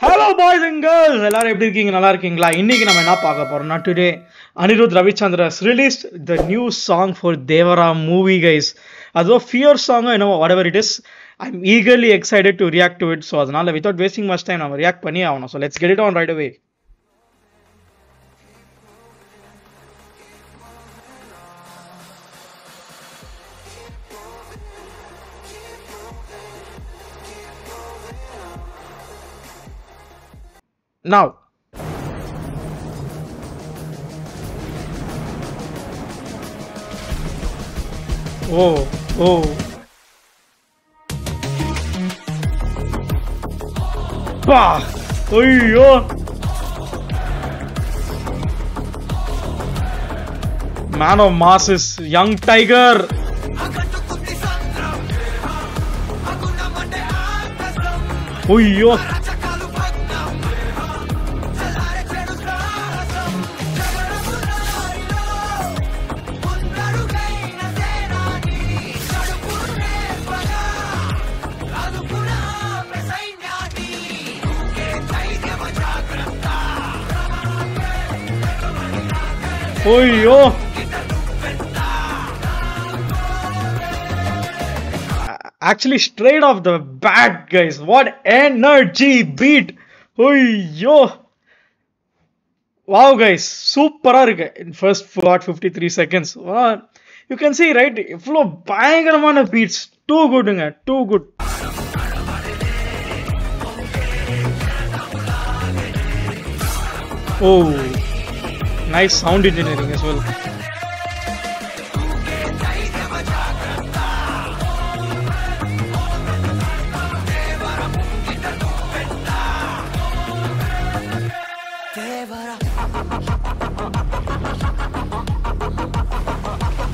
Hello boys and girls, எல்லாரும் எப்படி இருக்கீங்க? நல்லா இருக்கீங்களா? இன்னைக்கு நம்ம என்ன பார்க்க போறோம்னா today Anirudh Ravichandra has released the new song for Devara movie guys. அது fear song whatever it is. I'm eagerly excited to react to it. So அதனால without wasting much time நம்ம react பண்ணி ஆகணும். So let's get it on right away. Now oh bah ayyo man of masses young tiger ayyo Oyo! Actually, straight off the bat, guys. What energy beat! Oyo! Wow, guys. Super in first 53 seconds. Wow. You can see, right? Flow bang beats. Too good, too good. Oh. Nice sound engineering as well.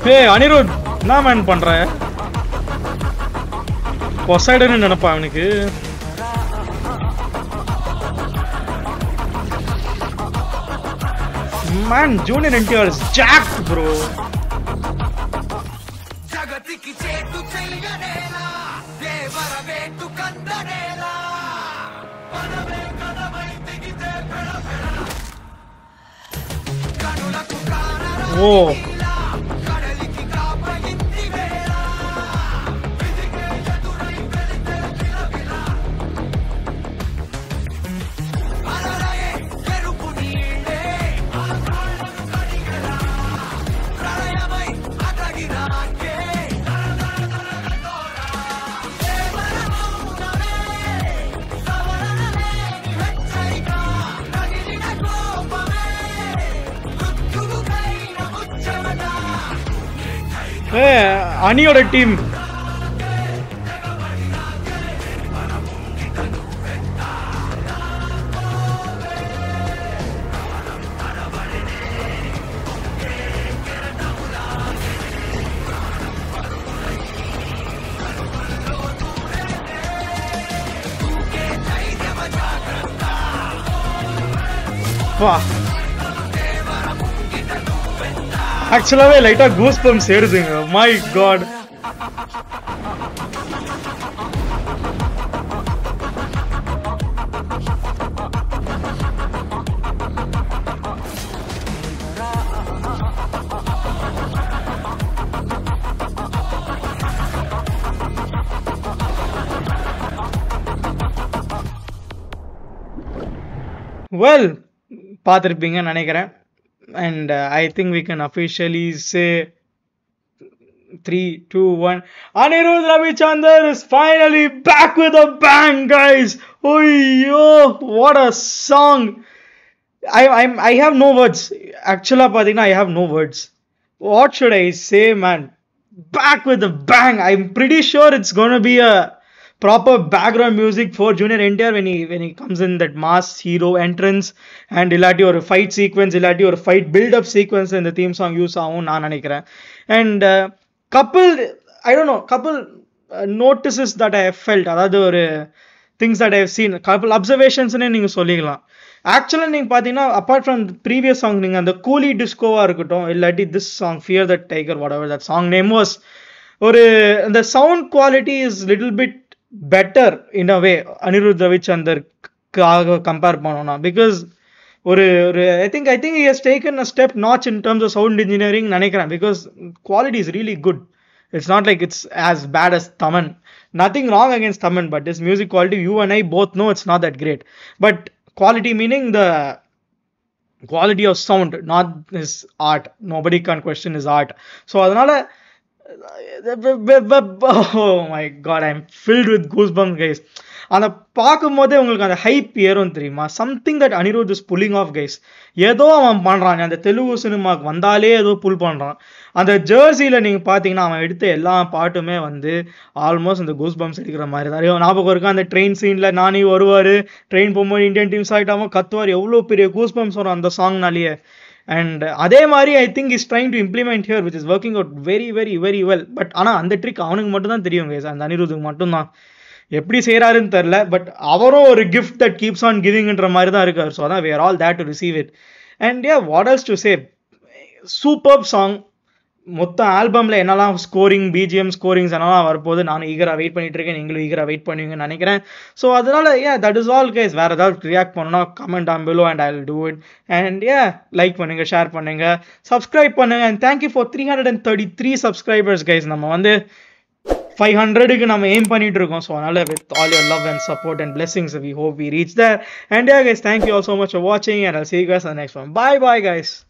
Hey Anirudh, என்ன man பண்ற? Poseidon நினைப்பா அவனுக்கு. Man, Junior NTR is jacked, bro. Whoa. Hey, Aniyoda team. Wow. Actually, light a goosebumps here. My God. Well, பார்த்திருப்பீங்க நினைக்கிறேன். And I think we can officially say 3, 2, 1. Anirudh Ravichandra is finally back with a bang, guys. Oh yo, what a song! I have no words. Actually, Padina, I have no words. What should I say, man? Back with a bang. I'm pretty sure it's gonna be a proper background music for Junior NTR when he comes in that mass hero entrance and illati or a fight sequence illati or a fight build up sequence in the theme song use ஆகும் நான் நினைக்கிறேன். And couple notices that I have felt, அதாவது ஒரு things that I have seen, couple observations னே நீங்க சொல்லிக்கலாம். Actually நீங்க பாத்தீங்கன்னா apart from the previous song நீங்க அந்த கூலி டிஸ்கோவா இருக்கட்டும் இல்லாட்டி this song Fear the Tiger whatever that song name was, ஒரு the sound quality is little bit better in a way Anirudh Ravichandra compare பண்ணோம்னா. பிகாஸ் ஒரு ஒரு I think he has taken a step notch in terms of sound engineering நினைக்கிறேன். Because quality is really good. It's not like it's as bad as Taman. Nothing wrong against Taman, but this music quality, you and I both know it's not that great. But quality meaning the quality of sound, not his art. Nobody can question his art. So அதனால oh my god, I'm filled with goosebumps, guys. அந்த பார்க்கும்போதே உங்களுக்கு அந்த hype ஏறும் தெரியுமா? Something that Anirudh is pulling off, guys. ஏதோ அவன் பண்றான், அந்த தெலுங்கு சினிமாவுக்கு வந்தாலே ஏதோ புல் பண்றான். அந்த ஜெர்சியில நீங்க பாத்தீங்கன்னா அவன் எடுத்த எல்லா பாட்டுமே வந்து ஆல்மோஸ்ட் அந்த கூஸ் பம்ப்ஸ் எடுக்கிற மாதிரி தான். ஞாபகம் இருக்கா அந்த ட்ரெயின் சீன்ல நானே வருவாரு, ட்ரெயின் போகும்போது இந்தியன் டீம்ஸ் ஆகிட்டாம கத்துவார், எவ்வளோ பெரிய கூஸ் பம்ப்ஸ் வரும் அந்த சாங்னாலேயே. அண்ட் அதே மாதிரி I think is trying to implement here which is working out very very very well. But ஆனால் அந்த ட்ரிக் அவனுக்கு மட்டும் தான் தெரியும் கைஸ், அந்த அனிருத்துக்கு மட்டும்தான். எப்படி செய்யறாருன்னு தெரியல, பட் அவரும் ஒரு கிஃப்ட் தட் கீப்ஸ் ஆன் கிவிங்ன்ற மாதிரி தான் இருக்காரு. ஸோ அதான் we are all there to receive it. And yeah, what else to say? Superb song. மொத்த ஆல்பம்ல என்னெல்லாம் ஸ்கோரிங், பிஜிஎம் ஸ்கோரிங்ஸ் என்னெல்லாம் வரப்போது நானும் ஈகராக வெயிட் பண்ணிட்டு இருக்கேன், நீங்களும் ஈகராக வெயிட் பண்ணுவீங்கன்னு நினைக்கிறேன். ஸோ அதனால தட் இஸ் ஆல் கைஸ். வேற ஏதாவது ரியாக்ட் பண்ணணும்னா comment down below and I'll do it. And like பண்ணுங்க, ஷேர் பண்ணுங்க, சப்ஸ்கிரைப் பண்ணுங்க. And thank you for 333 subscribers guys. நம்ம வந்து 500க்கு நம்ம aim பண்ணிட்டு இருக்கோம். ஸோ அதனால with all your love and support and blessings we hope we reach there. And guys, thank you all so much for watching and I'll see you guys in the next one. Bye guys.